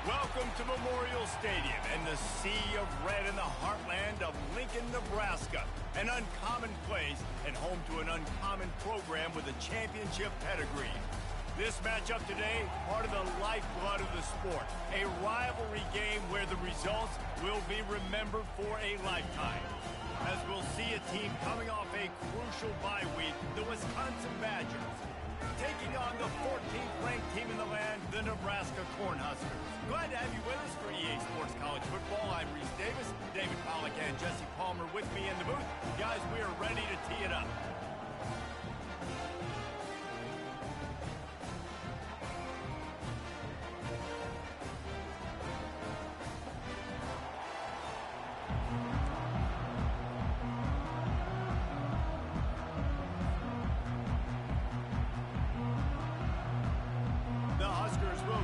Welcome to Memorial Stadium and the sea of red in the heartland of Lincoln, Nebraska. An uncommon place and home to an uncommon program with a championship pedigree. This matchup today, part of the lifeblood of the sport. A rivalry game where the results will be remembered for a lifetime. As we'll see a team coming off a crucial bye week, the Wisconsin Badgers, taking on the 14th ranked team in the land, the Nebraska Cornhuskers. Glad to have you with us for EA Sports College Football. I'm Reese Davis, David Pollack and Jesse Palmer with me in the booth. Guys, we are ready to tee it up.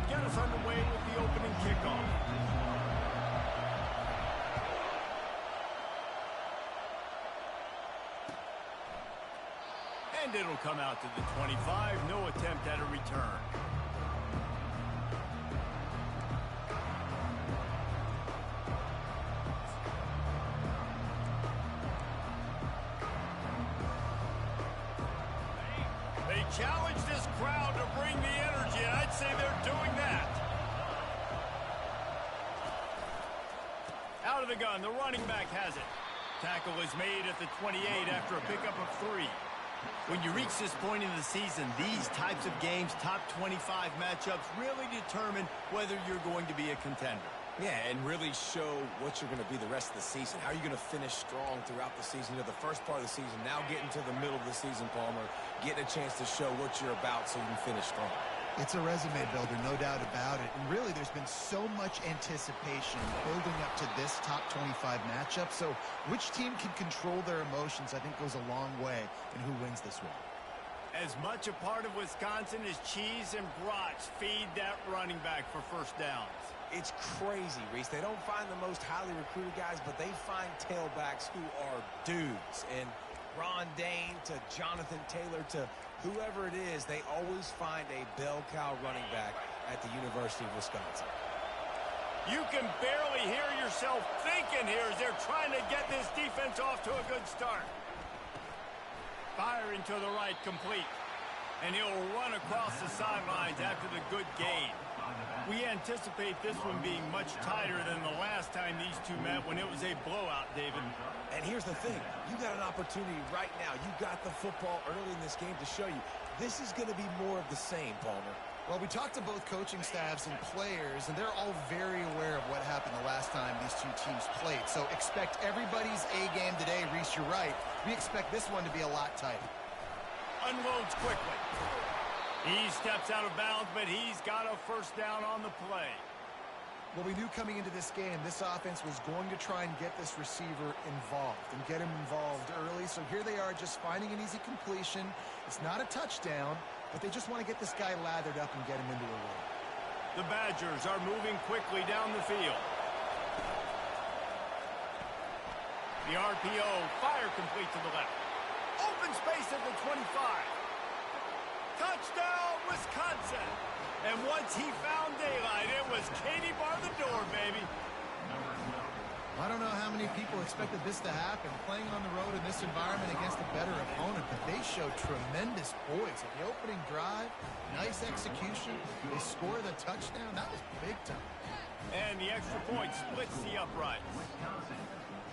Get us underway with the opening kickoff. And it'll come out to the 25. No attempt at a return. They challenge this crowd to bring the energy, and I'd say they're doing that. Out of the gun, the running back has it. Tackle is made at the 28 after a pickup of 3. When you reach this point in the season, these types of games, top 25 matchups, really determine whether you're going to be a contender. Yeah, and really show what you're going to be the rest of the season. How are you going to finish strong throughout the season? You know, the first part of the season, now getting to the middle of the season, Palmer, getting a chance to show what you're about so you can finish strong. It's a resume builder, no doubt about it. And really, there's been so much anticipation building up to this top 25 matchup. So which team can control their emotions, I think, goes a long way in who wins this one. As much a part of Wisconsin as cheese and brats feed that running back for first downs. It's crazy, Reese. They don't find the most highly recruited guys, but they find tailbacks who are dudes. And Ron Dane to Jonathan Taylor to whoever it is, they always find a bell cow running back at the University of Wisconsin. You can barely hear yourself thinking here as they're trying to get this defense off to a good start. Firing to the right, complete. And he'll run across the sidelines after the good gain. We anticipate this one being much tighter than the last time these two met when it was a blowout, David. And here's the thing. You got an opportunity right now. You got the football early in this game to show you. This is going to be more of the same, Palmer. Well, we talked to both coaching staffs and players, and they're all very aware of what happened the last time these two teams played. So expect everybody's A game today. Reese, you're right. We expect this one to be a lot tighter. Unloads quickly. He steps out of bounds, but he's got a first down on the play. Well, we knew coming into this game, this offense was going to try and get this receiver involved and get him involved early. So here they are just finding an easy completion. It's not a touchdown, but they just want to get this guy lathered up and get him into a run. The Badgers are moving quickly down the field. The RPO, fire complete to the left. Open space at the 25. Touchdown, Wisconsin! And once he found daylight, it was Katie bar the door, baby. I don't know how many people expected this to happen, playing on the road in this environment against a better opponent, but they showed tremendous poise. At the opening drive, nice execution. They score the touchdown. That was big time. And the extra point splits the uprights.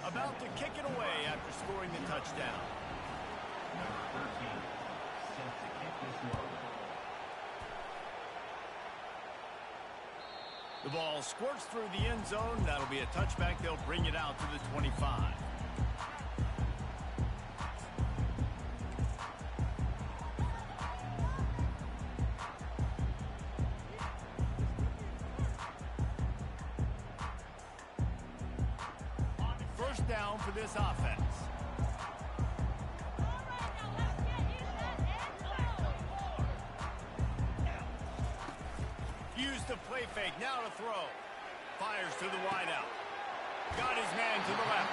About to kick it away after scoring the touchdown. Number 13 set to kick this one. The ball squirts through the end zone. That'll be a touchback. They'll bring it out to the 25. First down for this offense. Used the play fake, now to throw. Fires to the wideout. Got his man to the left.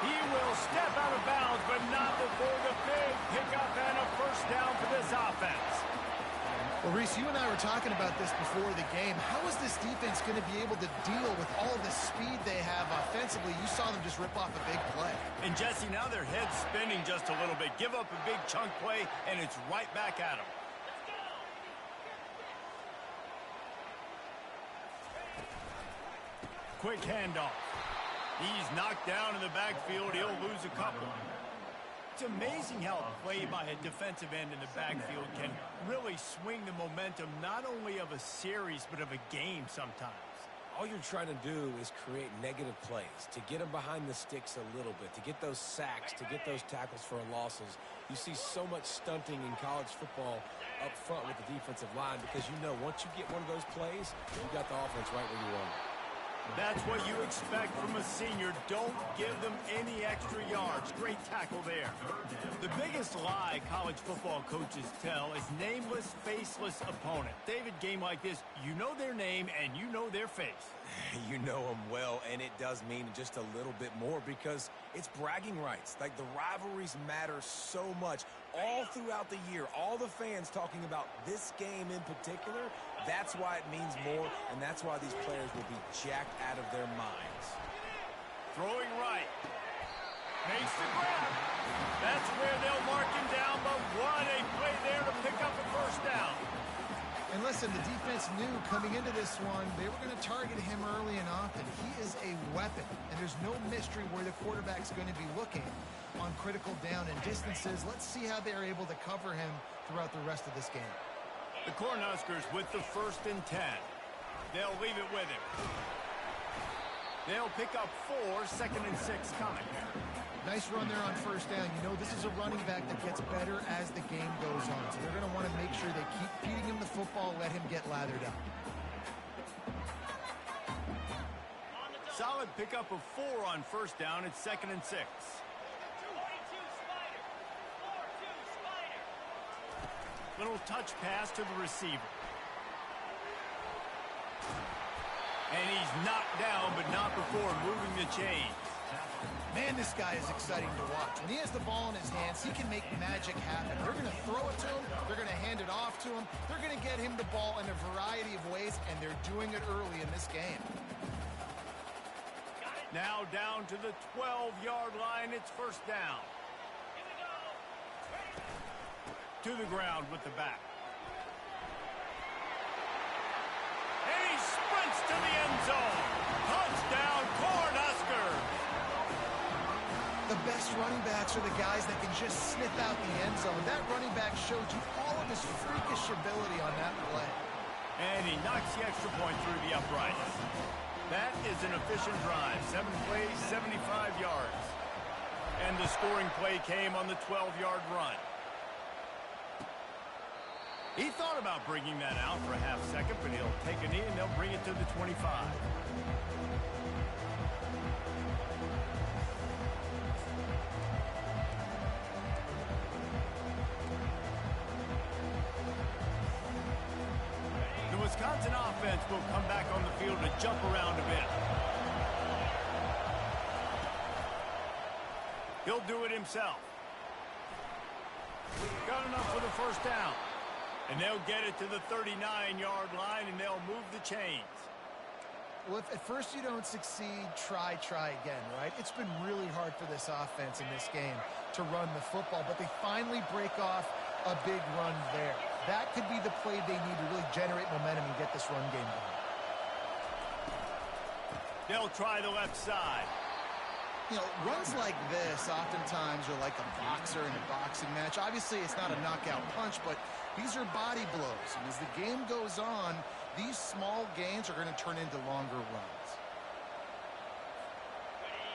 He will step out of bounds, but not before the big pickup and a first down for this offense. Well, Reese, you and I were talking about this before the game. How is this defense going to be able to deal with all the speed they have offensively? You saw them just rip off a big play. And Jesse, now their head's spinning just a little bit. Give up a big chunk play, and it's right back at them. Quick handoff. He's knocked down in the backfield. He'll lose a couple. It's amazing how a play by a defensive end in the backfield can really swing the momentum not only of a series but of a game sometimes. All you're trying to do is create negative plays, to get them behind the sticks a little bit, to get those sacks, to get those tackles for losses. You see so much stunting in college football up front with the defensive line because you know once you get one of those plays, you got the offense right where you want it. That's what you expect from a senior. Don't give them any extra yards. Great tackle there. The biggest lie college football coaches tell is nameless, faceless opponent. David, game like this, you know their name and you know their face. You know them well, and it does mean just a little bit more because it's bragging rights. Like, the rivalries matter so much all throughout the year. All the fans talking about this game in particular, that's why it means more, and that's why these players will be jacked out of their minds. Throwing right. Makes the grab. That's where they'll mark him down, but what a play there to pick up a first down. And listen, the defense knew coming into this one, they were going to target him early and often. He is a weapon, and there's no mystery where the quarterback's going to be looking on critical down and distances. Let's see how they're able to cover him throughout the rest of this game. The Cornhuskers with the 1st and 10. They'll leave it with him. They'll pick up 4, 2nd and 6 coming. Nice run there on first down. You know, this is a running back that gets better as the game goes on. So they're going to want to make sure they keep feeding him the football, let him get lathered up. Solid pickup of 4 on first down. It's 2nd and 6. Little touch pass to the receiver. And he's knocked down, but not before moving the chains. Man, this guy is exciting to watch. When he has the ball in his hands, he can make magic happen. They're going to throw it to him. They're going to hand it off to him. They're going to get him the ball in a variety of ways, and they're doing it early in this game. Now down to the 12-yard line. It's first down. To the ground with the back. And he sprints to the end zone. Touchdown, Cornhuskers. The best running backs are the guys that can just sniff out the end zone. That running back showed you all of his freakish ability on that play. And he knocks the extra point through the uprights. That is an efficient drive. 7 plays, 75 yards. And the scoring play came on the 12-yard run. He thought about bringing that out for a half second, but he'll take a knee and they'll bring it to the 25. The Wisconsin offense will come back on the field to jump around a bit. He'll do it himself. Got enough for the first down. And they'll get it to the 39-yard line, and they'll move the chains. Well, if at first you don't succeed, try again, right? It's been really hard for this offense in this game to run the football, but they finally break off a big run there. That could be the play they need to really generate momentum and get this run game going. They'll try the left side. You know, runs like this oftentimes are like a boxer in a boxing match. Obviously, it's not a knockout punch, but these are body blows. And as the game goes on, these small gains are going to turn into longer runs.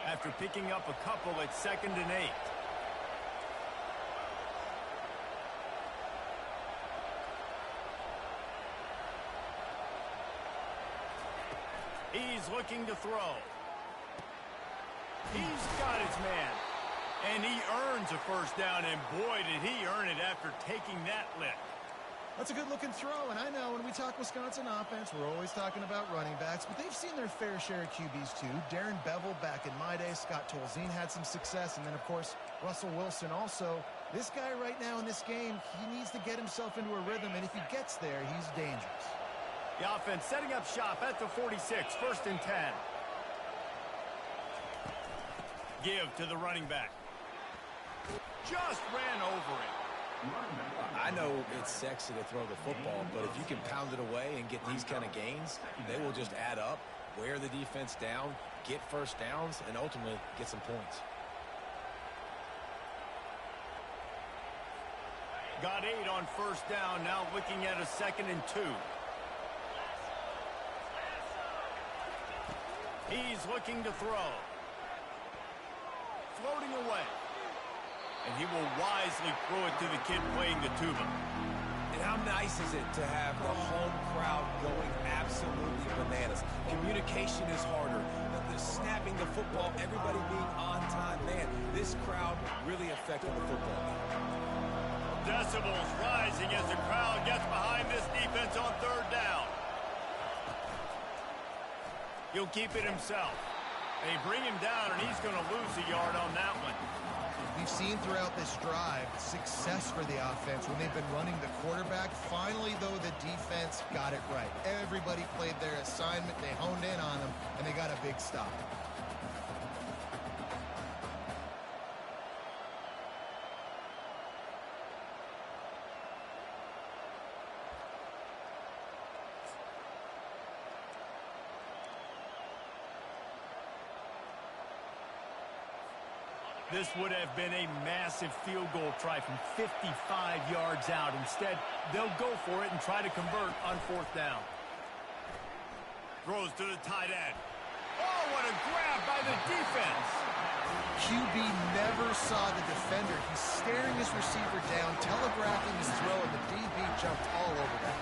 After picking up a couple, it's 2nd and 8. He's looking to throw. He's got his man. And he earns a first down, and boy, did he earn it after taking that lick. That's a good-looking throw, and I know when we talk Wisconsin offense, we're always talking about running backs, but they've seen their fair share of QBs too. Darren Bevel back in my day, Scott Tolzien had some success, and then, of course, Russell Wilson also. This guy right now in this game, he needs to get himself into a rhythm, and if he gets there, he's dangerous. The offense setting up shop at the 46, 1st and 10. Give to the running back. Just ran over it. I know it's sexy to throw the football, but if you can pound it away and get these kind of gains, they will just add up, wear the defense down, get first downs, and ultimately get some points. Got 8 on 1st down, now looking at a 2nd and 2. He's looking to throw. Floating away. And he will wisely throw it to the kid playing the tuba. And how nice is it to have the home crowd going absolutely bananas? Communication is harder. The snapping the football, everybody being on time. Man, this crowd really affected the football game. Decibels rising as the crowd gets behind this defense on 3rd down. He'll keep it himself. They bring him down, and he's going to lose a yard on that one. We've seen throughout this drive success for the offense when they've been running the quarterback. Finally, though, the defense got it right. Everybody played their assignment. They honed in on them, and they got a big stop. This would have been a massive field goal try from 55 yards out. Instead, they'll go for it and try to convert on 4th down. Throws to the tight end. Oh, what a grab by the defense. QB never saw the defender. He's staring his receiver down, telegraphing his throw, and the DB jumped all over that.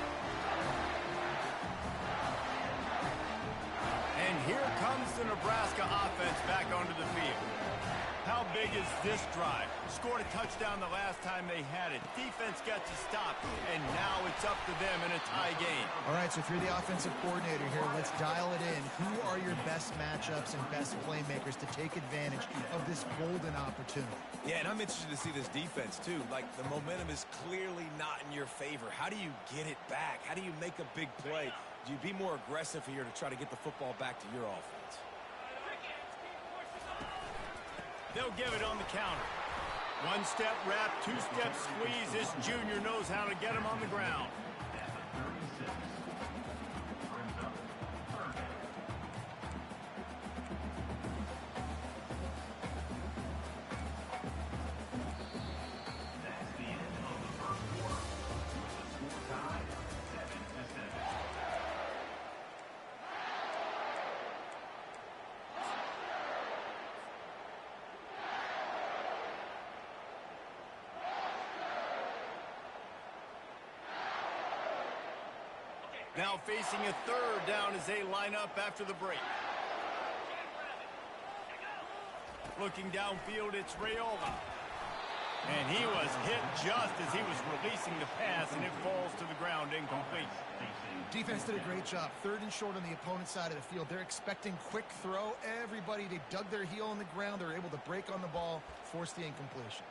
And here comes the Nebraska offense back onto the field. How big is this drive? Scored a touchdown the last time they had it. Defense got to stop, and now it's up to them in a tie game. All right, so if you're the offensive coordinator here, let's dial it in. Who are your best matchups and best playmakers to take advantage of this golden opportunity? Yeah, and I'm interested to see this defense, too. Like, the momentum is clearly not in your favor. How do you get it back? How do you make a big play? Do you be more aggressive here to try to get the football back to your offense? They'll give it on the counter. 1-step wrap, 2-step squeeze. This junior knows how to get him on the ground. Now facing a 3rd down as they line up after the break. Looking downfield, it's Raiola. And he was hit just as he was releasing the pass, and it falls to the ground incomplete. Defense did a great job. 3rd and short on the opponent's side of the field. They're expecting quick throw. Everybody, they dug their heel on the ground. They were able to break on the ball, force the incompletion.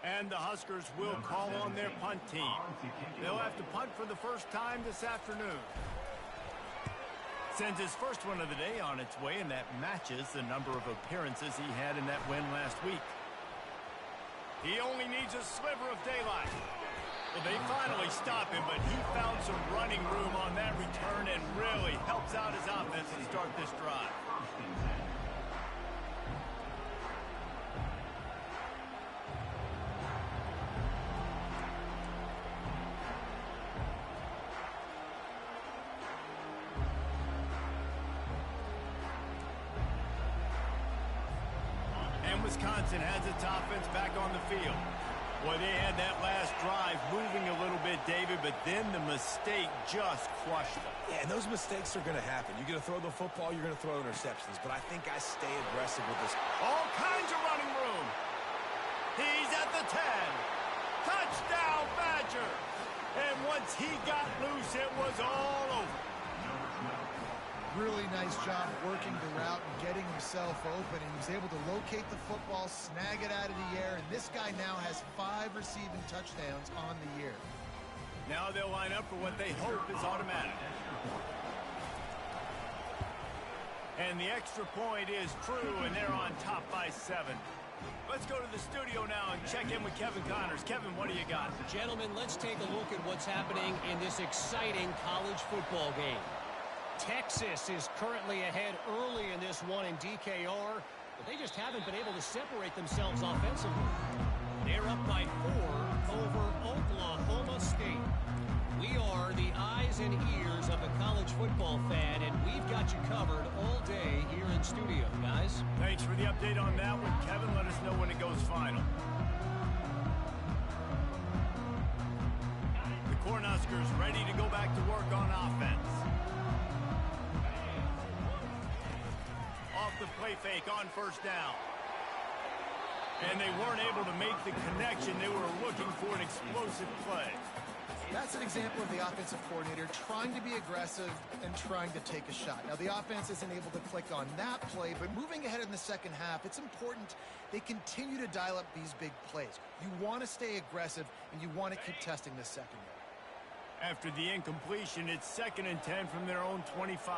And the Huskers will call on their punt team. They'll have to punt for the first time this afternoon. Sends his first one of the day on its way, and that matches the number of appearances he had in that win last week. He only needs a sliver of daylight. Well, they finally stop him, but he found some running room on that return and really helps out his offense to start this drive. Wisconsin has its offense back on the field. Well, they had that last drive moving a little bit, David, but then the mistake just crushed them. Yeah, and those mistakes are going to happen. You're going to throw the football, you're going to throw interceptions, but I think I stay aggressive with this. All kinds of running room. He's at the 10. Touchdown, Badger. And once he got loose, it was all over. Really nice job working the route and getting himself open. And he was able to locate the football, snag it out of the air, and this guy now has 5 receiving touchdowns on the year. Now they'll line up for what they hope is automatic. And the extra point is true, and they're on top by 7. Let's go to the studio now and check in with Kevin Connors. Kevin, what do you got? Gentlemen, let's take a look at what's happening in this exciting college football game. Texas is currently ahead early in this one in DKR, but they just haven't been able to separate themselves offensively. They're up by 4 over Oklahoma State. We are the eyes and ears of the college football fan, and we've got you covered all day here in studio, guys. Thanks for the update on that one, Kevin. Let us know when it goes final. The Cornhuskers ready to go back to work on offense. Off the play fake on first down. And they weren't able to make the connection. They were looking for an explosive play. That's an example of the offensive coordinator trying to be aggressive and trying to take a shot. Now, the offense isn't able to click on that play, but moving ahead in the second half, it's important they continue to dial up these big plays. You want to stay aggressive, and you want to keep testing this secondary. After the incompletion, it's 2nd and 10 from their own 25.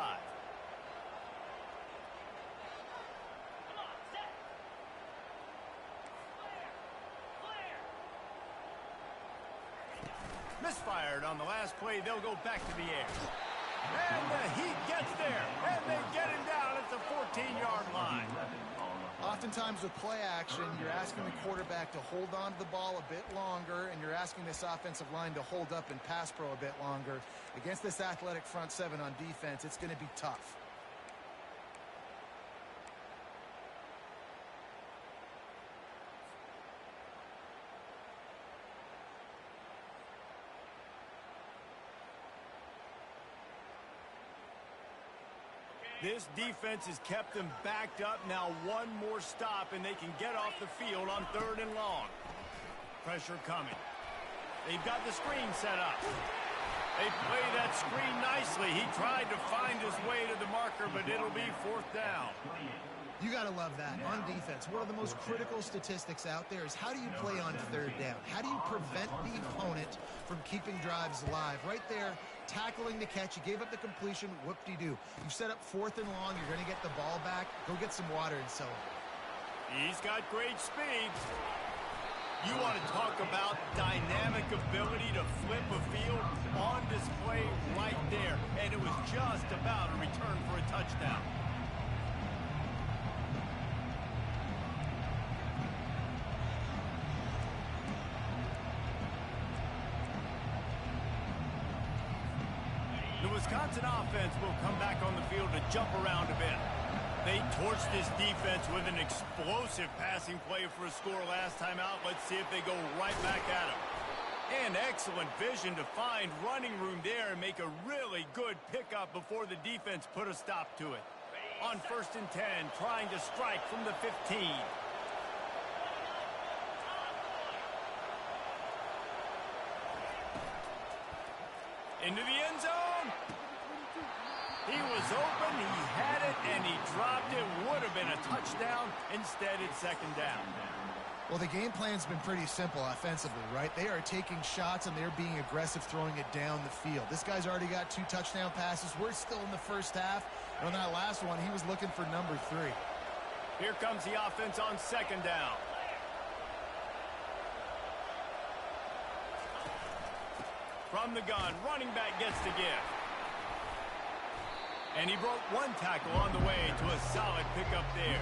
Misfired on the last play. They'll go back to the air. And the Heat gets there. And they get him down at the 14-yard line. Oftentimes with play action, you're asking the quarterback to hold on to the ball a bit longer, and you're asking this offensive line to hold up and pass pro a bit longer. Against this athletic front 7 on defense, it's going to be tough. This defense has kept them backed up. Now one more stop, and they can get off the field on 3rd and long. Pressure coming. They've got the screen set up. They play that screen nicely. He tried to find his way to the marker, but it'll be 4th down. You got to love that. On defense, one of the most critical statistics out there is how do you play on 3rd down? How do you prevent the opponent from keeping drives alive? Right there, tackling the catch. You gave up the completion. Whoop-de-doo. You set up 4th and long. You're going to get the ball back. Go get some water and celebrate. He's got great speed. You want to talk about dynamic ability to flip a field on display right there. And it was just about a return for a touchdown. The Wisconsin offense will come back on the field to jump around a bit. They torched this defense with an explosive passing play for a score last time out. Let's see if they go right back at him. And excellent vision to find running room there and make a really good pickup before the defense put a stop to it. On 1st and 10, trying to strike from the 15. Into the end zone. He was open, he had it, and he dropped it. Would have been a touchdown. Instead, it's 2nd down. Well, the game plan's been pretty simple offensively, right? They are taking shots, and they're being aggressive throwing it down the field. This guy's already got 2 touchdown passes. We're still in the first half. And on that last one, he was looking for number 3. Here comes the offense on 2nd down. From the gun, running back gets the gift. And he broke 1 tackle on the way to a solid pickup there.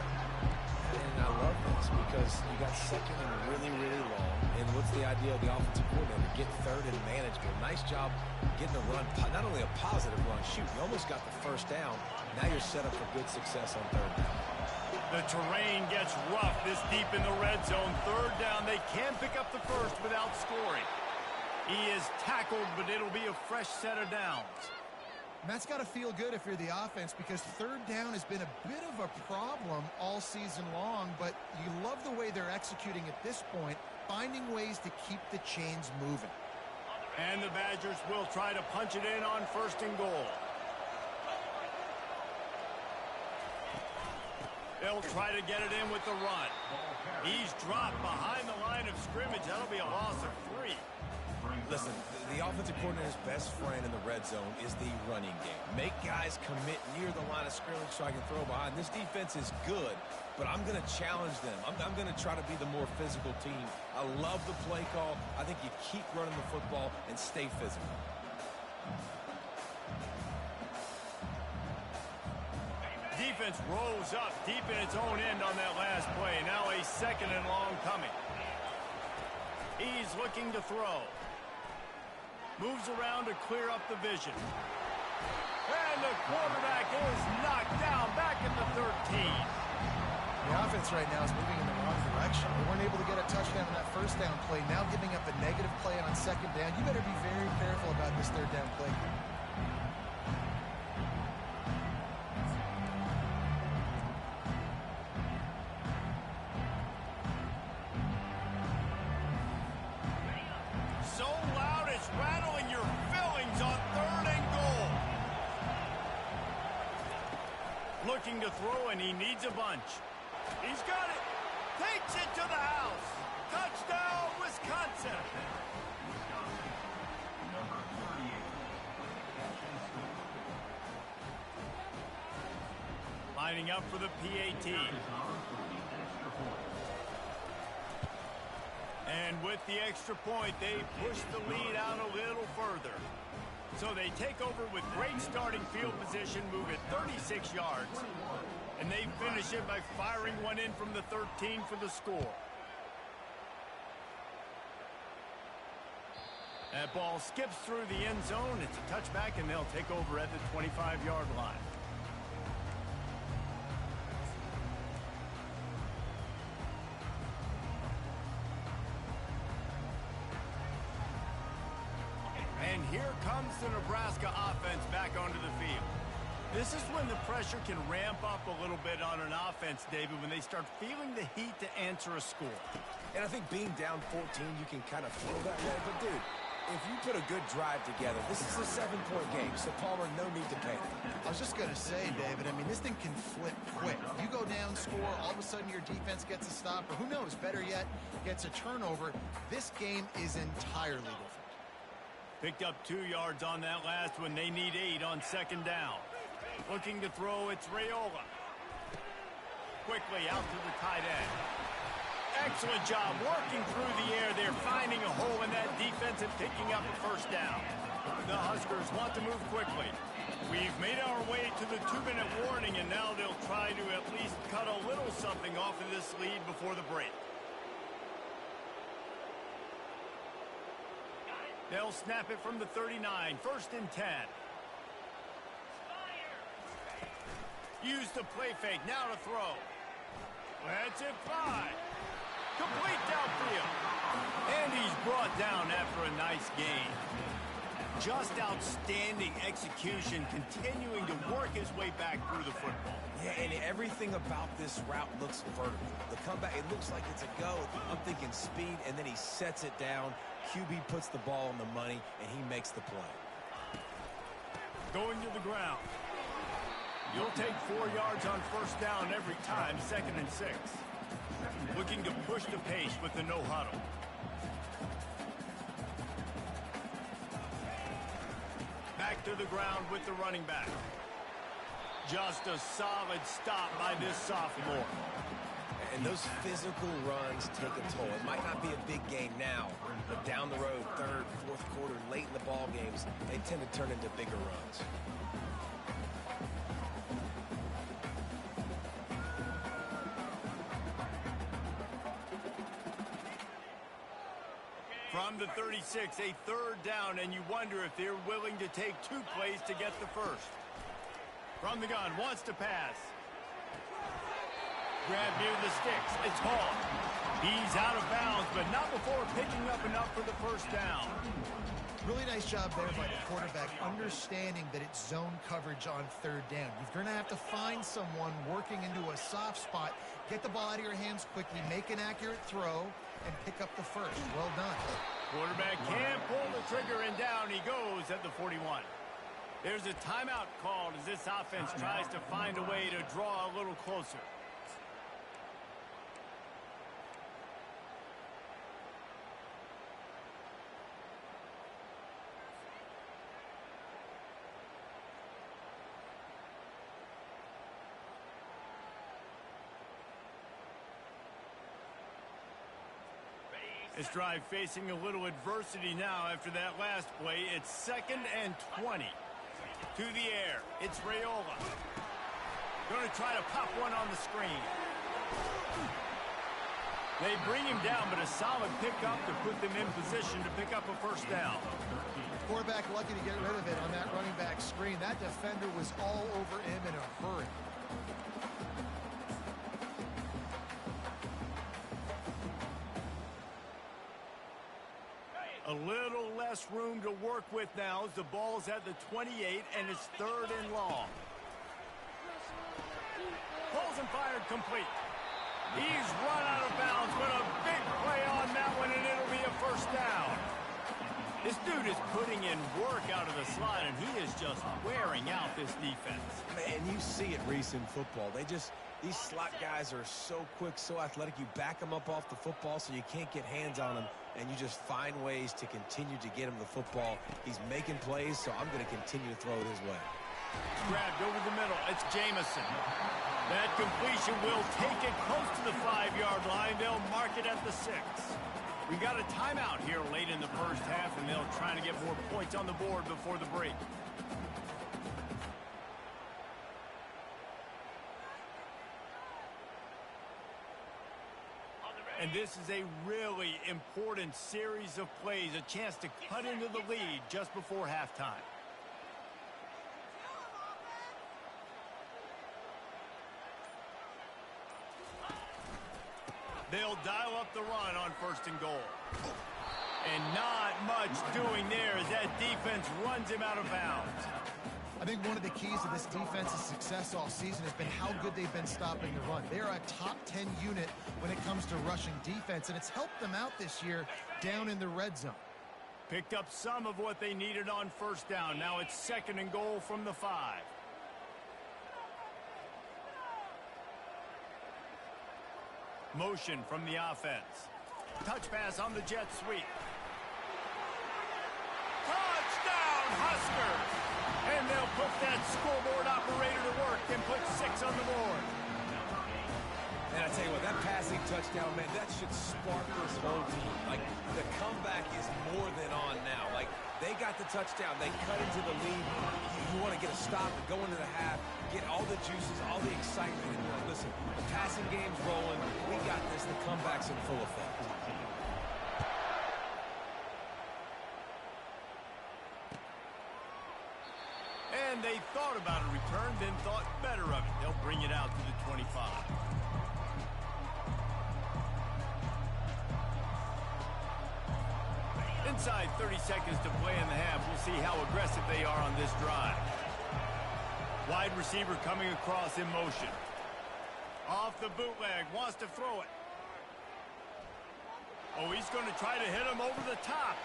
And I love this because you got second and really, really long. And what's the idea of the offensive coordinator? Get third and manageable. Nice job getting a run, not only a positive run, shoot, you almost got the first down. Now you're set up for good success on third down. The terrain gets rough this deep in the red zone. Third down, they can pick up the first without scoring. He is tackled, but it'll be a fresh set of downs. And that's got to feel good if you're the offense, because third down has been a bit of a problem all season long, but you love the way they're executing at this point, finding ways to keep the chains moving. And the Badgers will try to punch it in on first and goal. They'll try to get it in with the run. He's dropped behind the line of scrimmage. That'll be a loss of 3. Listen, the offensive coordinator's best friend in the red zone is the running game. Make guys commit near the line of scrimmage so I can throw behind. This defense is good, but I'm going to challenge them. I'm going to try to be the more physical team. I love the play call. I think you keep running the football and stay physical. Defense rolls up deep in its own end on that last play. Now a second and long coming. He's looking to throw. Moves around to clear up the vision. And the quarterback is knocked down back at the 13. The offense right now is moving in the wrong direction. They weren't able to get a touchdown on that first down play. Now giving up a negative play on second down. You better be very careful about this third down play. So loud it's rattling your fillings on third and goal. Looking to throw, and he needs a bunch. He's got it. Takes it to the house. Touchdown, Wisconsin. Number 38. Lining up for the PAT. And with the extra point, they push the lead out a little further. So they take over with great starting field position, move it 36 yards. And they finish it by firing one in from the 13 for the score. That ball skips through the end zone. It's a touchback, and they'll take over at the 25-yard line. And here comes the Nebraska offense back onto the field. This is when the pressure can ramp up a little bit on an offense, David, when they start feeling the heat to answer a score. And I think being down 14, you can kind of feel that way. But, dude, if you put a good drive together, this is a 7-point game. So, Palmer, no need to panic. I was just going to say, David, I mean, this thing can flip quick. You go down, score, all of a sudden your defense gets a stop, or who knows, better yet, gets a turnover. This game is entirely different. Picked up 2 yards on that last one. They need 8 on second down. Looking to throw, it's Raiola. Quickly out to the tight end. Excellent job working through the air. They're finding a hole in that defense and picking up a first down. The Huskers want to move quickly. We've made our way to the 2-minute warning, and now they'll try to at least cut a little something off of this lead before the break. They'll snap it from the 39, first and 10. Use the play fake, now to throw. Let's it fly. Complete downfield. And he's brought down after a nice gain. Just outstanding execution, continuing to work his way back through the football. Yeah, and everything about this route looks vertical. The comeback, it looks like it's a go. I'm thinking speed, and then he sets it down. QB puts the ball on the money, and he makes the play. Going to the ground. You'll take 4 yards on first down every time, 2nd and 6. Looking to push the pace with the no huddle. Back to the ground with the running back. Just a solid stop by this sophomore. And those physical runs take a toll. It might not be a big game now, but down the road, third, fourth quarter, late in the ball games, they tend to turn into bigger runs. From the 36, a third down, and you wonder if they're willing to take 2 plays to get the first. From the gun, wants to pass. Grab near the sticks. It's Hall. He's out of bounds, but not before picking up enough for the first down. Really nice job there by the quarterback, understanding that it's zone coverage on third down. You're going to have to find someone working into a soft spot, get the ball out of your hands quickly, make an accurate throw, and pick up the first. Well done. Quarterback can't pull the trigger, and down he goes at the 41. There's a timeout called as this offense tries to find a way to draw a little closer. This drive facing a little adversity now after that last play. It's 2nd and 20. To the air. It's Raiola. Going to try to pop one on the screen. They bring him down, but a solid pickup to put them in position to pick up a first down. Quarterback lucky to get rid of it on that running back screen. That defender was all over him in a hurry. A little less room to work with now as the ball's at the 28 and it's 3rd and long. Pulls and fired complete. He's run out of bounds, but a big play on that one, and it'll be a first down. This dude is putting in work out of the slot, and he is just wearing out this defense. Man, you see it, Reese, in football. These slot guys are so quick, so athletic. You back them up off the football so you can't get hands on them, and you just find ways to continue to get him the football. He's making plays, so I'm going to continue to throw it his way. Grabbed over the middle. It's Jamison. That completion will take it close to the 5-yard line. They'll mark it at the 6. We got a timeout here late in the first half, and they'll try to get more points on the board before the break. And this is a really important series of plays, a chance to cut into the lead just before halftime. They'll dial up the run on 1st and goal. And not much doing there as that defense runs him out of bounds. I think one of the keys to this defense's success all season has been how good they've been stopping the run. They're a top 10 unit when it comes to rushing defense, and it's helped them out this year down in the red zone. Picked up some of what they needed on 1st down. Now it's 2nd and goal from the 5. Motion from the offense. Touch pass on the jet sweep. Touchdown, Huskers! And they'll put that scoreboard operator to work and put 6 on the board. And I tell you what, that passing touchdown, man, that should spark this whole team. Like, the comeback is more than on now. Like, they got the touchdown. They cut into the lead. You want to get a stop and go into the half, get all the juices, all the excitement. And you're like, listen, the passing game's rolling. We got this. The comeback's in full effect. And they thought about a return, then thought better of it. They'll bring it out to the 25. Inside 30 seconds to play in the half. We'll see how aggressive they are on this drive. Wide receiver coming across in motion. Off the bootleg, wants to throw it. Oh, he's going to try to hit him over the top.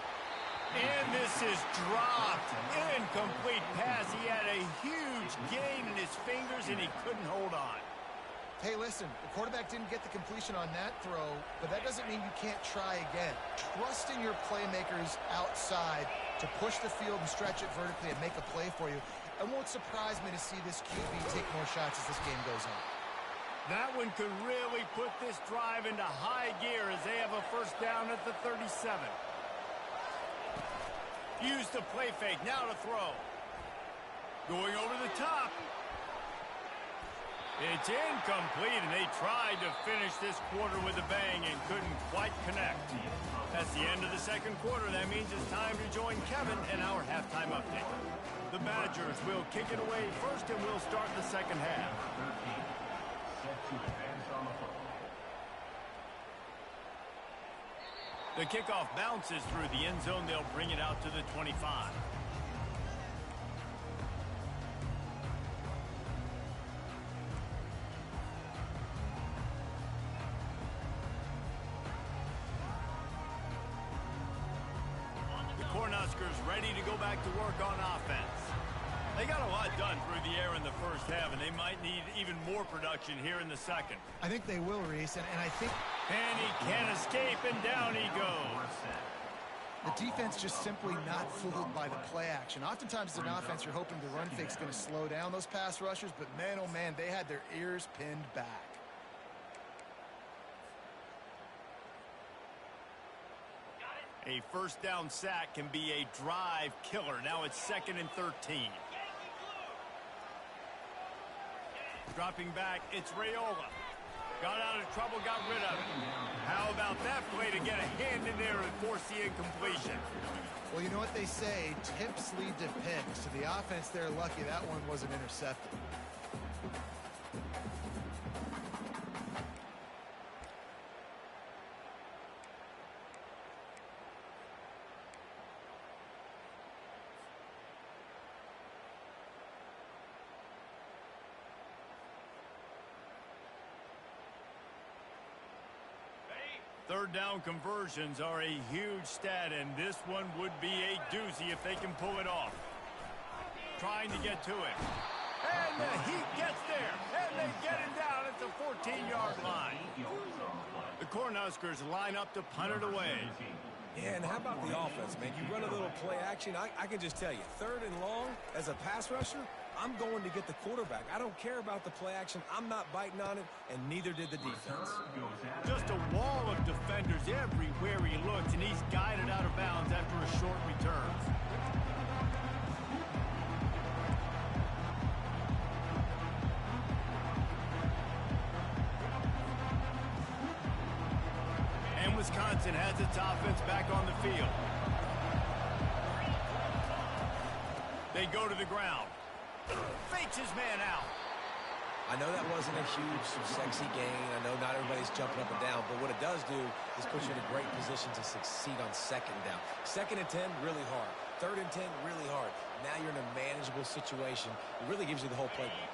And this is dropped. Incomplete pass. He had a huge gain in his fingers, and he couldn't hold on. Hey, listen, the quarterback didn't get the completion on that throw, but that doesn't mean you can't try again. Trust in your playmakers outside to push the field and stretch it vertically and make a play for you. It won't surprise me to see this QB take more shots as this game goes on. That one could really put this drive into high gear as they have a first down at the 37. Use the play fake, now to throw. Going over the top. It's incomplete, and they tried to finish this quarter with a bang and couldn't quite connect. That's the end of the second quarter. That means it's time to join Kevin in our halftime update. The Badgers will kick it away first, and we'll start the second half. Set to advance on the football. The kickoff bounces through the end zone. They'll bring it out to the 25. Cornhuskers ready to go back to work on offense. They got a lot done through the air in the first half, and they might need even more production here in the second. I think they will, Reese, and I think... And he can't escape, and down he goes. The defense just simply not fooled by the play action. Oftentimes as an offense, you're hoping the run fake's going to slow down those pass rushers, but man, oh man, they had their ears pinned back. A first down sack can be a drive killer. Now it's 2nd and 13. Dropping back, it's Raiola. Got out of trouble, got rid of it. How about that play to get a hand in there and force the incompletion? Well, you know what they say, tips lead to picks. To the offense, they're lucky that one wasn't intercepted. Third down conversions are a huge stat, and this one would be a doozy if they can pull it off. Trying to get to it. And the Heat gets there, and they get him down at the 14-yard line. The Cornhuskers line up to punt it away. Yeah, and how about the offense, man? You run a little play action. I can just tell you, 3rd and long, as a pass rusher, I'm going to get the quarterback. I don't care about the play action. I'm not biting on it, and neither did the defense. Just a wall of defenders everywhere he looks, and he's guided out of bounds after a short return. And Wisconsin has its offense back on the field. They go to the ground. Fakes his man out. I know that wasn't a huge, sexy gain. I know not everybody's jumping up and down, but what it does do is put you in a great position to succeed on 2nd down. 2nd and 10, really hard. 3rd and 10, really hard. Now you're in a manageable situation. It really gives you the whole playbook.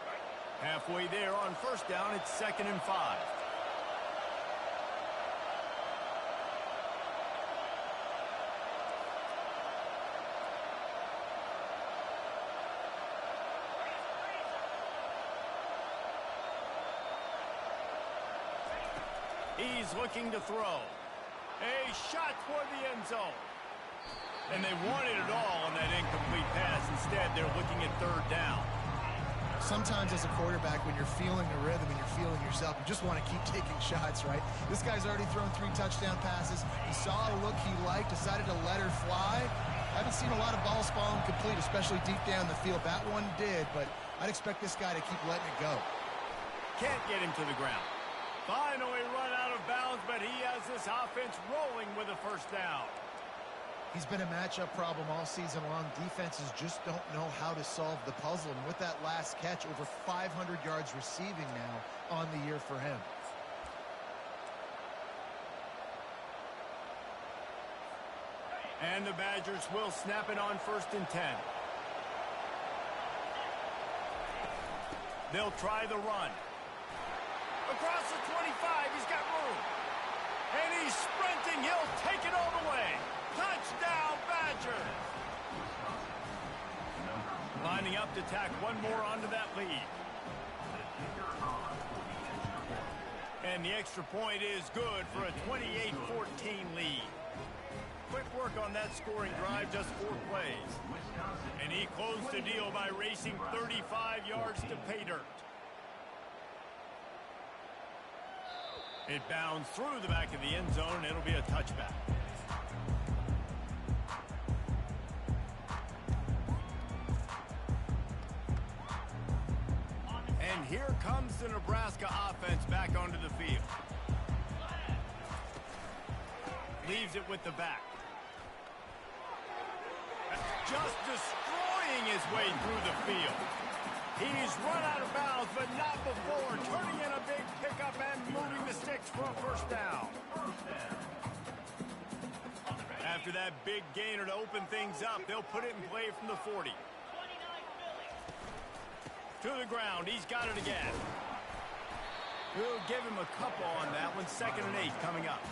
Halfway there on 1st down, it's 2nd and 5. He's looking to throw. A shot toward the end zone. And they wanted it all on that incomplete pass. Instead, they're looking at 3rd down. Sometimes as a quarterback, when you're feeling the rhythm and you're feeling yourself, you just want to keep taking shots, right? This guy's already thrown 3 touchdown passes. He saw a look he liked, decided to let her fly. I haven't seen a lot of balls falling complete, especially deep down the field. That one did, but I'd expect this guy to keep letting it go. Can't get him to the ground. Finally run out of bounds, but he has this offense rolling with a 1st down. He's been a matchup problem all season long. Defenses just don't know how to solve the puzzle. And with that last catch, over 500 yards receiving now on the year for him. And the Badgers will snap it on 1st and 10. They'll try the run. Across the 25, he's got room. And he's sprinting. He'll take it all the way. Touchdown, Badgers. Lining up to tack one more onto that lead. And the extra point is good for a 28-14 lead. Quick work on that scoring drive, just 4 plays. And he closed the deal by racing 35 yards to pay dirt. It bounds through the back of the end zone. It'll be a touchback. And here comes the Nebraska offense back onto the field. Leaves it with the back. Just destroying his way through the field. He's run out of bounds, but not before turning in a big pickup and moving the sticks for a first down. After that big gainer to open things up, they'll put it in play from the 40. To the ground, he's got it again. We'll give him a couple on that one. 2nd and 8 coming up.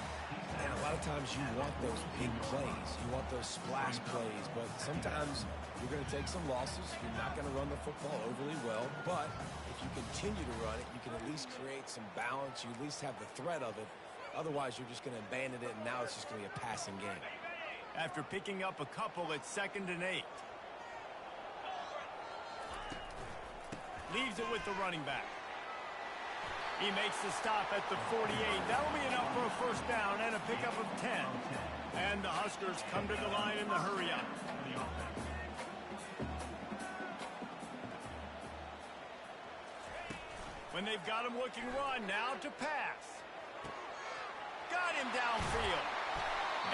And a lot of times you want those big plays. You want those splash plays. But sometimes you're going to take some losses. You're not going to run the football overly well. But if you continue to run it, you can at least create some balance. You at least have the threat of it. Otherwise, you're just going to abandon it, and now it's just going to be a passing game. After picking up a couple, it's 2nd and 8. Leaves it with the running back. He makes the stop at the 48. That'll be enough for a first down and a pickup of 10. And the Huskers come to the line in the hurry-up. When they've got him looking run, now to pass. Got him downfield.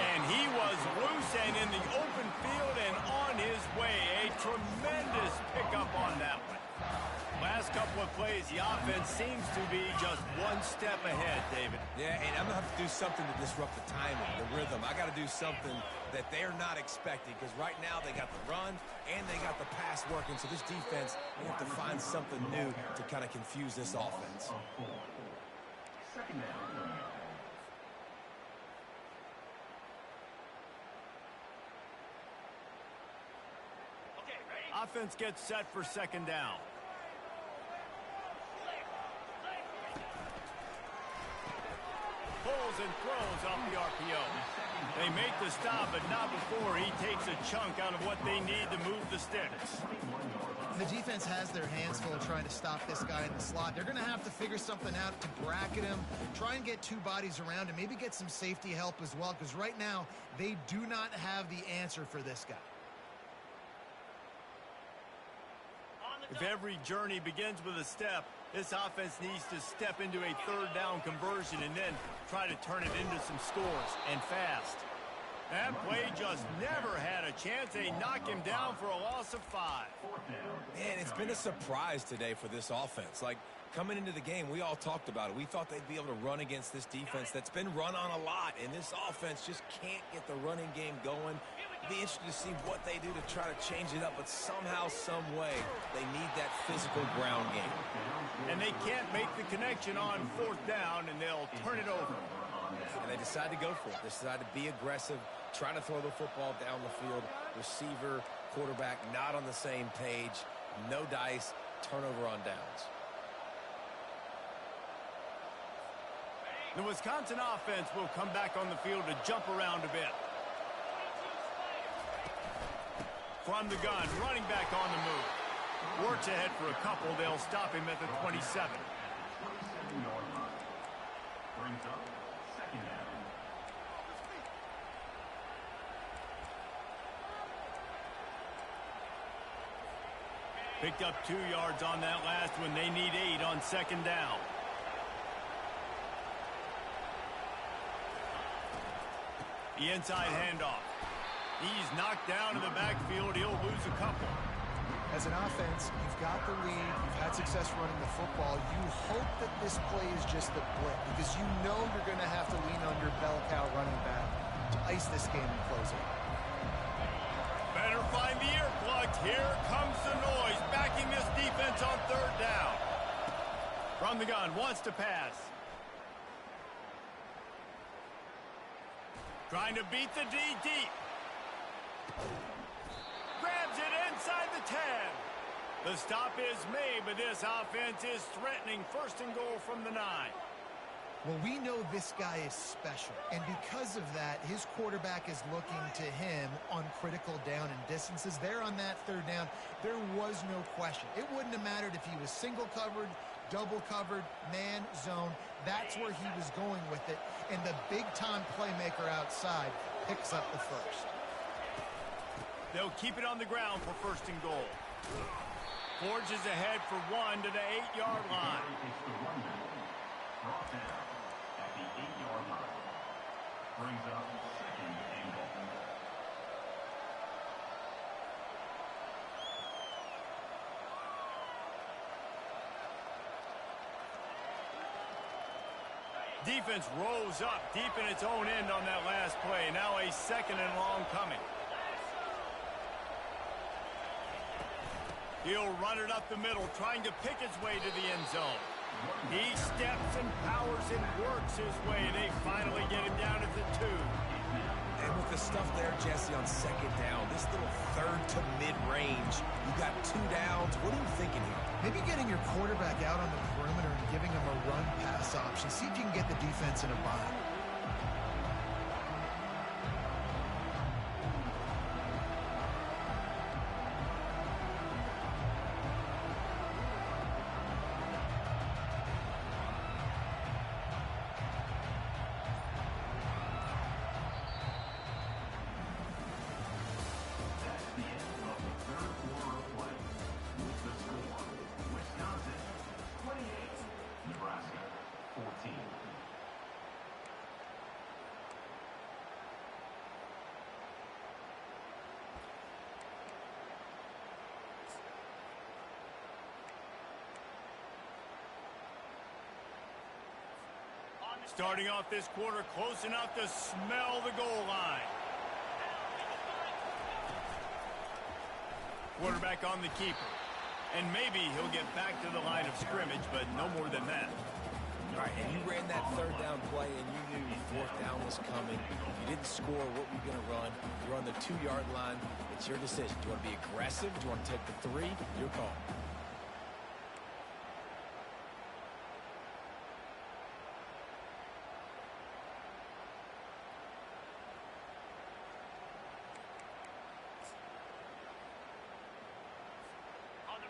And he was loose and in the open field and on his way. A tremendous pickup on that one. Last couple of plays, the offense seems to be just one step ahead, David. Yeah, and I'm going to have to do something to disrupt the timing, the rhythm. I got to do something that they're not expecting, because right now they got the run and they got the pass working. So this defense, they have to find something new to kind of confuse this offense. 2nd down. Offense gets set for 2nd down. Pulls and throws off the RPO. They make the stop, but not before he takes a chunk out of what they need to move the sticks. The defense has their hands full trying to stop this guy in the slot. They're going to have to figure something out to bracket him, try and get 2 bodies around him, maybe get some safety help as well, because right now they do not have the answer for this guy. If every journey begins with a step, this offense needs to step into a 3rd down conversion and then try to turn it into some scores, and fast. That play just never had a chance. They knock him down for a loss of 5. Man, it's been a surprise today for this offense. Like, coming into the game, we all talked about it. We thought they'd be able to run against this defense that's been run on a lot, and this offense just can't get the running game going. It'll be interesting to see what they do to try to change it up, but somehow, some way, they need that physical ground game. And they can't make the connection on 4th down, and they'll turn it over. And they decide to go for it. They decide to be aggressive, try to throw the football down the field. Receiver, quarterback, not on the same page. No dice, turnover on downs. The Wisconsin offense will come back on the field to jump around a bit. From the gun, running back on the move. Works ahead for a couple. They'll stop him at the 27. Brings up 2nd down. Picked up 2 yards on that last one. They need 8 on 2nd down. The inside handoff. He's knocked down in the backfield. He'll lose a couple. As an offense, you've got the lead, you've had success running the football. You hope that this play is just a blip, because you know you're going to have to lean on your bell cow running back to ice this game and close it. Better find the earplugs. Here comes the noise, backing this defense on 3rd down. From the gun, wants to pass. Trying to beat the D deep. Grabs it inside the 10. The stop is made, but this offense is threatening 1st and goal from the 9. Well, we know this guy is special, and because of that, his quarterback is looking to him on critical down and distances. There on that 3rd down, there was no question. It wouldn't have mattered if he was single covered, double covered, man, zone. That's where he was going with it, and the big-time playmaker outside picks up the first. They'll keep it on the ground for 1st and goal. Forges ahead for one to the 8-yard line. It's the running. Brought down at the 8-yard line. Brings up second and goal. Defense rose up deep in its own end on that last play. Now a second and long coming. He'll run it up the middle, trying to pick his way to the end zone. He steps and powers and works his way. They finally get him down at the 2. And with the stuff there, Jesse, on second down, this little third to mid-range, you got 2 downs. What are you thinking here? Maybe getting your quarterback out on the perimeter and giving him a run-pass option. See if you can get the defense in a bind. Starting off this quarter close enough to smell the goal line. Quarterback on the keeper. And maybe he'll get back to the line of scrimmage, but no more than that. All right, and you ran that third down play, and you knew fourth down was coming. You didn't score. What were you going to run? You're on the 2-yard line. It's your decision. Do you want to be aggressive? Do you want to take the 3? Your call.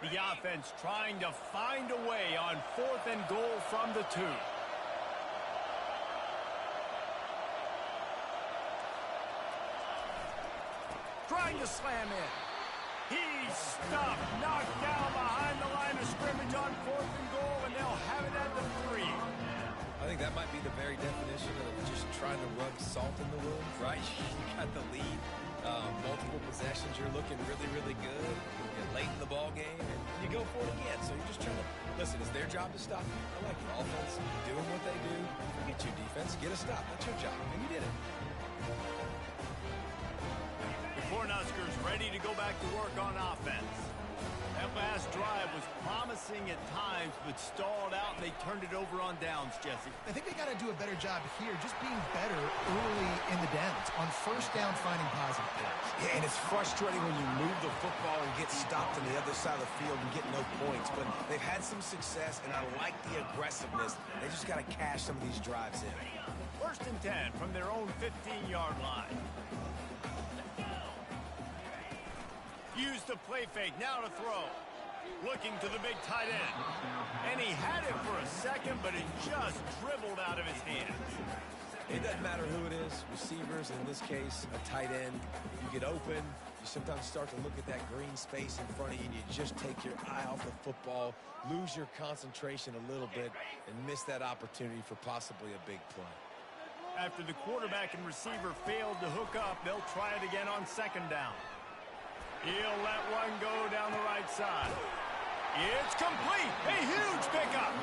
The offense trying to find a way on 4th and goal from the 2. Trying to slam in. He's stuffed, knocked down behind the line of scrimmage on 4th and goal, and they'll have it at the 3. I think that might be the very definition of just trying to rub salt in the wound, right? You got the lead, multiple possessions, you're looking really, really good. You get late in the ball game, and you go for it again. So you're just trying to, listen, it's their job to stop you. I like your offense doing what they do. Forget your defense, get a stop. That's your job, and you did it. The Cornhuskers ready to go back to work on offense. That last drive was promising at times, but stalled out, and they turned it over on downs, Jesse. I think they got to do a better job here, just being better early in the downs. On first down, finding positive plays. Yeah, and it's frustrating when you move the football and get stopped on the other side of the field and get no points. But they've had some success, and I like the aggressiveness. They just got to cash some of these drives in. 1st and 10 from their own 15-yard line. Use the play fake, now to throw. Looking to the big tight end. And he had it for a second, but it just dribbled out of his hands. It doesn't matter who it is, receivers, in this case, a tight end. You get open, you sometimes start to look at that green space in front of you, and you just take your eye off the football, lose your concentration a little bit, and miss that opportunity for possibly a big play. After the quarterback and receiver failed to hook up, they'll try it again on 2nd down. He'll let one go down the right side. It's complete. A huge pickup.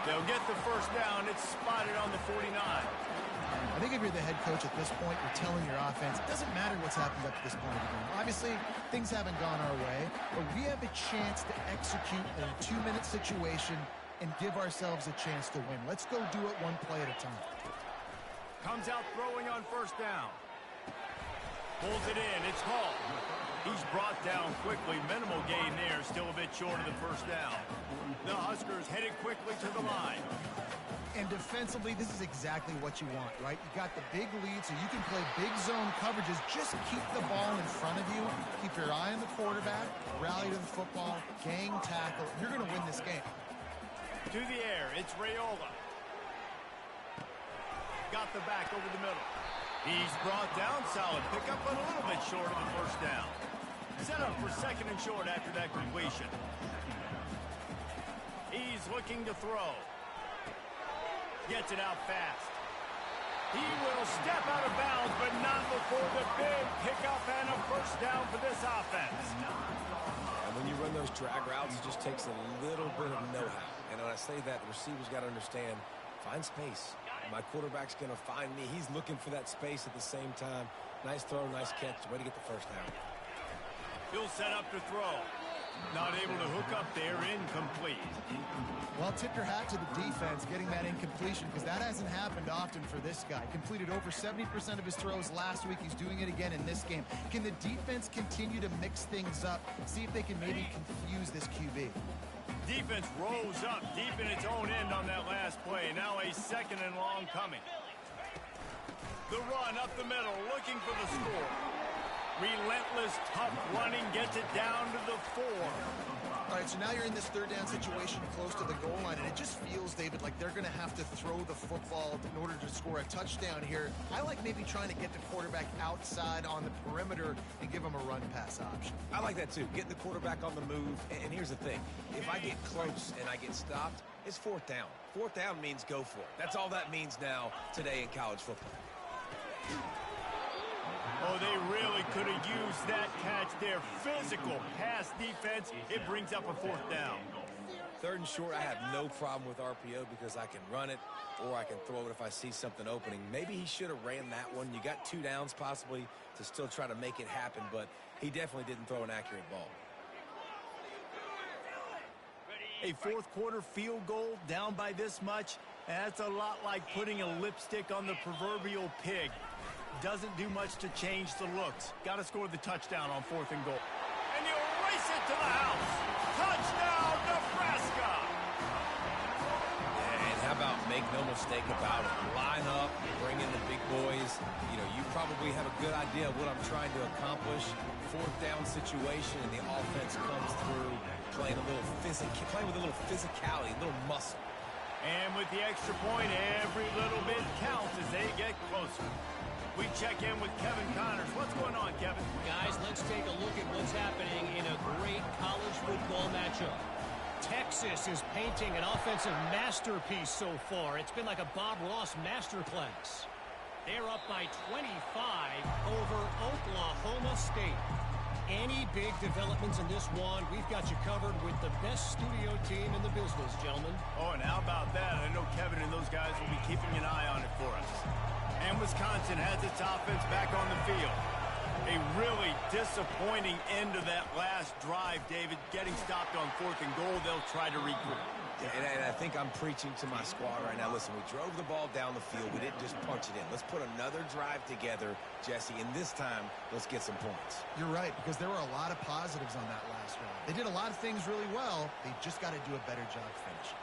They'll get the 1st down. It's spotted on the 49. I think if you're the head coach at this point, you're telling your offense, it doesn't matter what's happened up to this point of the game. Obviously, things haven't gone our way, but we have a chance to execute in a 2-minute situation and give ourselves a chance to win. Let's go do it one play at a time. Comes out throwing on 1st down. Pulls it in. It's Hall. He's brought down quickly. Minimal gain there. Still a bit short of the 1st down. The Huskers headed quickly to the line. And defensively, this is exactly what you want, right? You got the big lead, so you can play big zone coverages. Just keep the ball in front of you. Keep your eye on the quarterback. Rally to the football. Gang tackle. You're going to win this game. To the air. It's Raiola. Got the back over the middle. He's brought down. Solid pickup, but a little bit short of the 1st down. Set up for second and short after that completion. He's looking to throw. Gets it out fast. He will step out of bounds, but not before the big pickup and a first down for this offense. And when you run those drag routes, it just takes a little bit of know-how. And when I say that, the receiver's got to understand, find space. My quarterback's going to find me. He's looking for that space at the same time. Nice throw, nice catch. Way to get the first down. He'll set up to throw. Not able to hook up there, incomplete. Well, tip your hat to the defense getting that incompletion, because that hasn't happened often for this guy. Completed over 70% of his throws last week. He's doing it again in this game. Can the defense continue to mix things up, see if they can maybe confuse this QB? Defense rose up deep in its own end on that last play. Now a second and long coming. The run up the middle, looking for the score. Relentless, tough running, gets it down to the 4. All right, so now you're in this third down situation close to the goal line, and it just feels, David, like they're going to have to throw the football in order to score a touchdown here. I like maybe trying to get the quarterback outside on the perimeter and give him a run-pass option. I like that, too. Getting the quarterback on the move. And here's the thing. If I get close and I get stopped, it's fourth down. Fourth down means go for it. That's all that means now today in college football. Oh, they really could have used that catch there. Physical pass defense. It brings up a fourth down. Third and short, I have no problem with RPO because I can run it or I can throw it if I see something opening. Maybe he should have ran that one. You got 2 downs possibly to still try to make it happen, but he definitely didn't throw an accurate ball. A fourth quarter field goal down by this much, that's a lot like putting a lipstick on the proverbial pig. Doesn't do much to change the looks. Got to score the touchdown on 4th and goal. And you race it to the house. Touchdown, Nebraska! And how about make no mistake about it? Line up, bring in the big boys. You know, you probably have a good idea of what I'm trying to accomplish. Fourth down situation, and the offense comes through playing with a little physicality, a little muscle. And with the extra point, every little bit counts as they get closer. We check in with Kevin Connors. What's going on, Kevin? Guys, let's take a look at what's happening in a great college football matchup. Texas is painting an offensive masterpiece so far. It's been like a Bob Ross masterclass. They're up by 25 over Oklahoma State. Any big developments in this one, we've got you covered with the best studio team in the business, gentlemen. Oh, and how about that? I know Kevin and those guys will be keeping an eye on it for us. And Wisconsin has its offense back on the field. A really disappointing end of that last drive, David. Getting stopped on 4th and goal, they'll try to regroup. And I think I'm preaching to my squad right now. Listen, we drove the ball down the field. We didn't just punch it in. Let's put another drive together, Jesse, and this time, let's get some points. You're right, because there were a lot of positives on that last drive. They did a lot of things really well. They just got to do a better job finishing.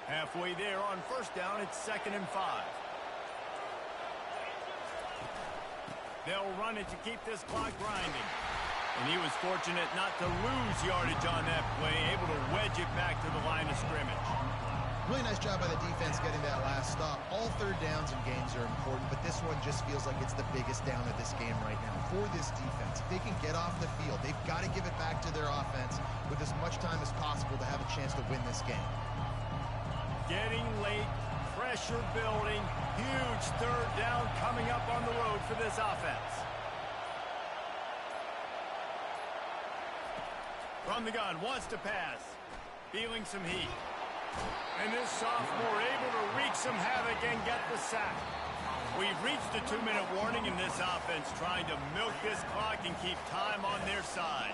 Halfway there on first down, it's 2nd and 5. They'll run it to keep this clock grinding. And he was fortunate not to lose yardage on that play, able to wedge it back to the line of scrimmage. Really nice job by the defense getting that last stop. All third downs in games are important, but this one just feels like it's the biggest down of this game right now for this defense. If they can get off the field, they've got to give it back to their offense with as much time as possible to have a chance to win this game. Getting late, pressure building, huge third down coming up on the road for this offense. From the gun, wants to pass, feeling some heat. And this sophomore able to wreak some havoc and get the sack. We've reached the 2-minute warning in this offense, trying to milk this clock and keep time on their side.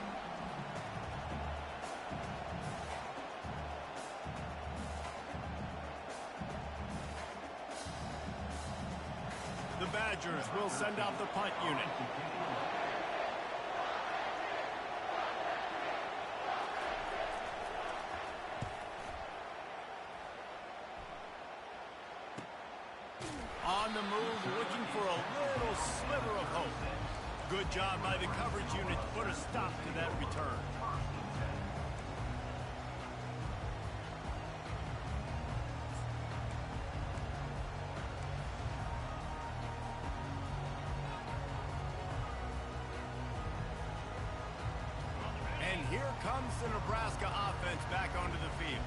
The Badgers will send out the punt unit. On the move, looking for a little sliver of hope. Good job by the coverage unit to put a stop to that return. And here comes the Nebraska offense back onto the field.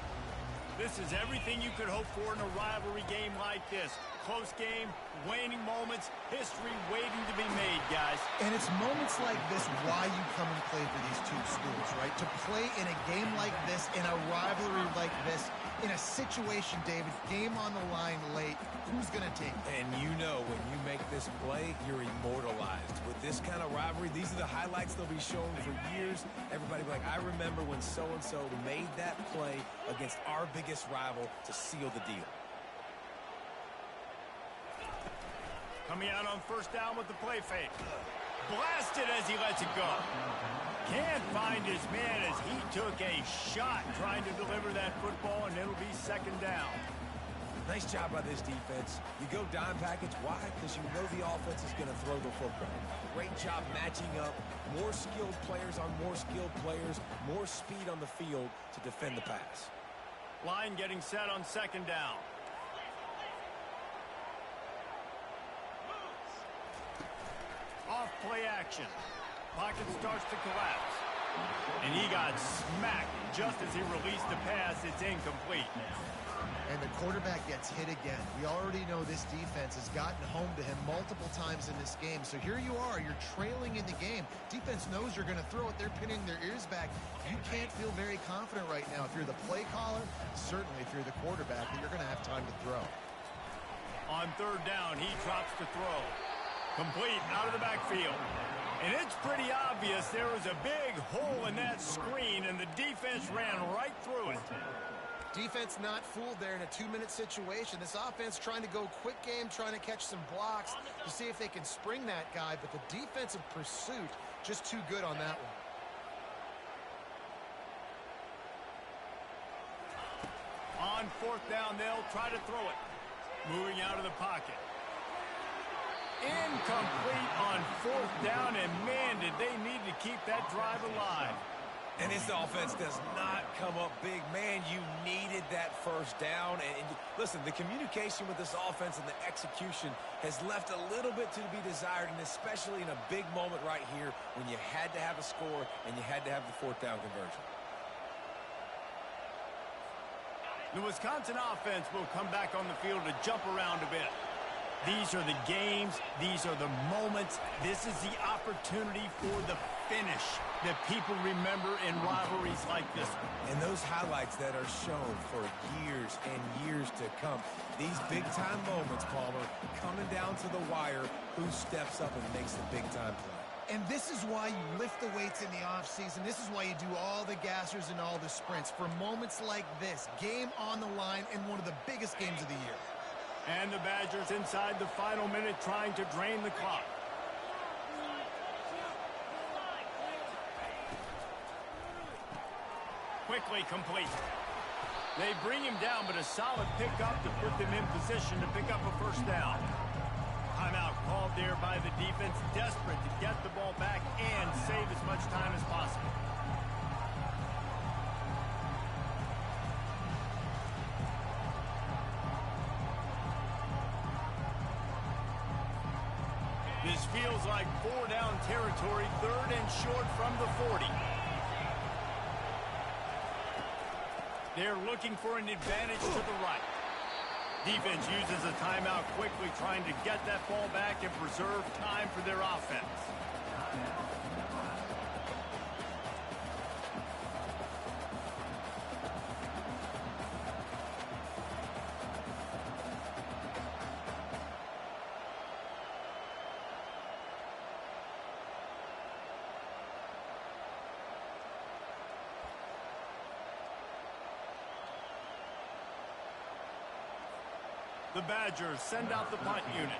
This is everything you could hope for in a rivalry game like this. Close game, waning moments, history waiting to be made, guys. And it's moments like this why you come and play for these two schools, right? To play in a game like this, in a rivalry like this, in a situation, David, game on the line late, who's going to take it? And you know when you make this play, you're immortalized. With this kind of rivalry, these are the highlights they'll be showing for years. Everybody will be like, I remember when so-and-so made that play against our biggest rival to seal the deal. Coming out on first down with the play fake. Blasted as he lets it go. Can't find his man as he took a shot trying to deliver that football, and it'll be second down. Nice job by this defense. You go dime package. Why? Because you know the offense is going to throw the football. Great job matching up. More skilled players on more skilled players. More speed on the field to defend the pass. Line getting set on second down. Off play action. Pocket starts to collapse. And he got smacked just as he released the pass. It's incomplete. And the quarterback gets hit again. We already know this defense has gotten home to him multiple times in this game. So here you are, you're trailing in the game. Defense knows you're going to throw it. They're pinning their ears back. You can't feel very confident right now. If you're the play caller, certainly if you're the quarterback, that you're going to have time to throw. On third down, he drops to throw. Complete out of the backfield. And it's pretty obvious there was a big hole in that screen, and the defense ran right through it. Defense not fooled there in a 2-minute situation. This offense trying to go quick game, trying to catch some blocks to see if they can spring that guy, but the defensive pursuit just too good on that one. On fourth down, they'll try to throw it. Moving out of the pocket. Incomplete on fourth down, and man, did they need to keep that drive alive. And this offense does not come up big. Man, you needed that first down. And listen, the communication with this offense and the execution has left a little bit to be desired, and especially in a big moment right here when you had to have a score and you had to have the fourth down conversion. The Wisconsin offense will come back on the field to jump around a bit. These are the games. These are the moments. This is the opportunity for the finish that people remember in rivalries like this. And those highlights that are shown for years and years to come. These big-time moments, Palmer, coming down to the wire, who steps up and makes the big-time play. And this is why you lift the weights in the offseason. This is why you do all the gassers and all the sprints. For moments like this, game on the line in one of the biggest games of the year. And the Badgers inside the final minute trying to drain the clock. Quickly complete. They bring him down, but a solid pickup to put them in position to pick up a first down. Timeout called there by the defense, desperate to get the ball back and save as much time as possible. This feels like four-down territory, third and short from the 40. They're looking for an advantage to the right. Defense uses a timeout quickly, trying to get that ball back and preserve time for their offense. The Badgers send out the punt unit.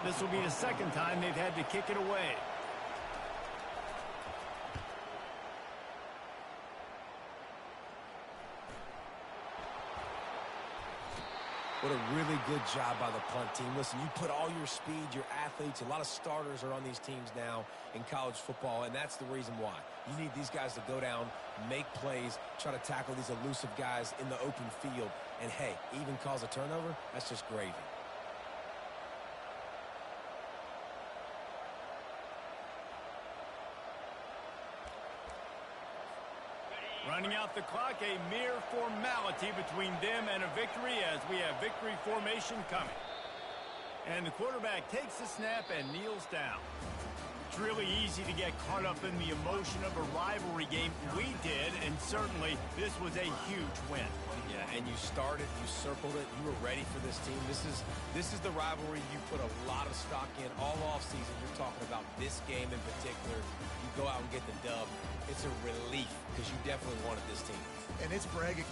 This will be the second time they've had to kick it away. What a really good job by the punt team. Listen, you put all your speed, your athletes, a lot of starters are on these teams now in college football, and that's the reason why. You need these guys to go down, make plays, try to tackle these elusive guys in the open field, and, hey, even cause a turnover, that's just gravy. Running out the clock, a mere formality between them and a victory as we have victory formation coming. And the quarterback takes the snap and kneels down. It's really easy to get caught up in the emotion of a rivalry game. We did, and certainly this was a huge win. Yeah, and you started, you circled it, you were ready for this team. This is the rivalry you put a lot of stock in all offseason. You're talking about this game in particular. You go out and get the dub. It's a relief because you definitely wanted this team. And it's bragging